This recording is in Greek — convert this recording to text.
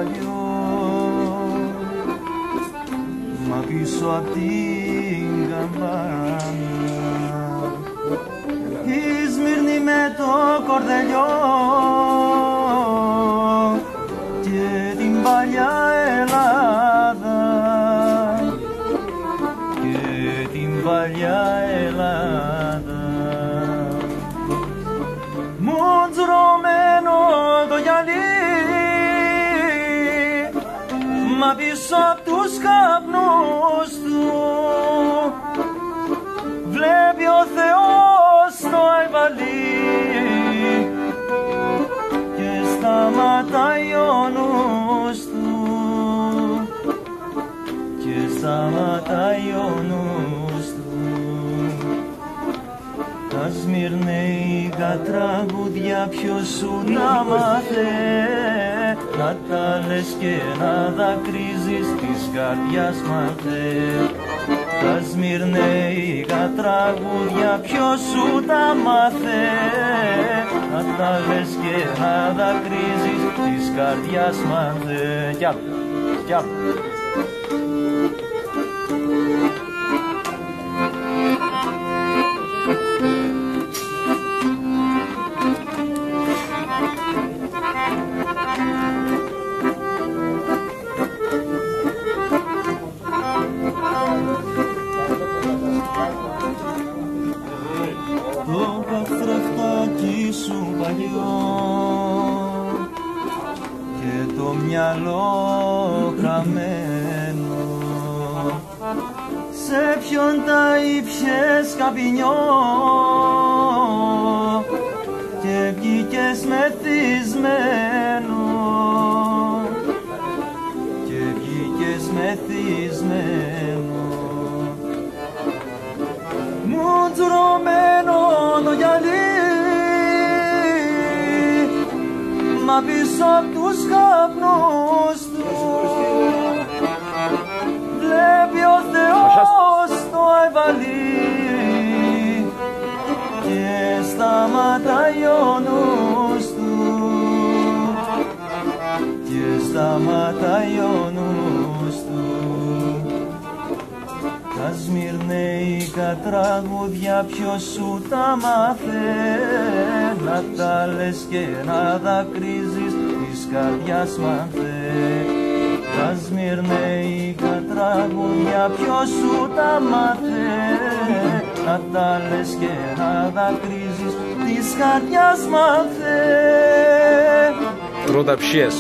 παλιό, μα πίσω απ' την καμπάνα η Σμύρνη με το κορδελιό και την παλιά Ελλάδα, και την παλιά Ελλάδα. Μουντζρωμένο το γυαλί, μα πίσω απ' τους καπνούς του βλέπει ο Θεός το αϊβαλί και σταματάει ο νους του, και σταματάει ο νους του. Τα σμυρνέικα τραγούδια ποιος σου τα μάθε, να τα λες και να δακρύζεις της καρδιάς μάθε. Τα σμυρνέικα τραγούδια ποιος σου τα μάθε, να τα λες και να δακρύζεις της καρδιάς μάθε. Κι άλλο, κι άλλο. Το καθρεφτάκι σου παλιό και το μυαλό χαμένο, σε ποιον τα ήπιες καπινιό και βγήκες μεθυσμένο, και βγήκες μεθυσμένο. Μουντζρωμένο το γυαλί, μα πίσω απ' τους καπνούς του βλέπει ο Θεός το αϊβαλί και σταματάει ο νους του, και σταματάει ο νους του. Τα σμυρνέικα τραγούδια ποιος σου τα μάθε, να τα λες και να δακρύζεις της καρδιάς μάθε. Τα σμυρνέικα τραγούδια ποιος σου τα μάθε, να τα λες και να δακρύζεις της καρδιάς μάθε. Круто общес.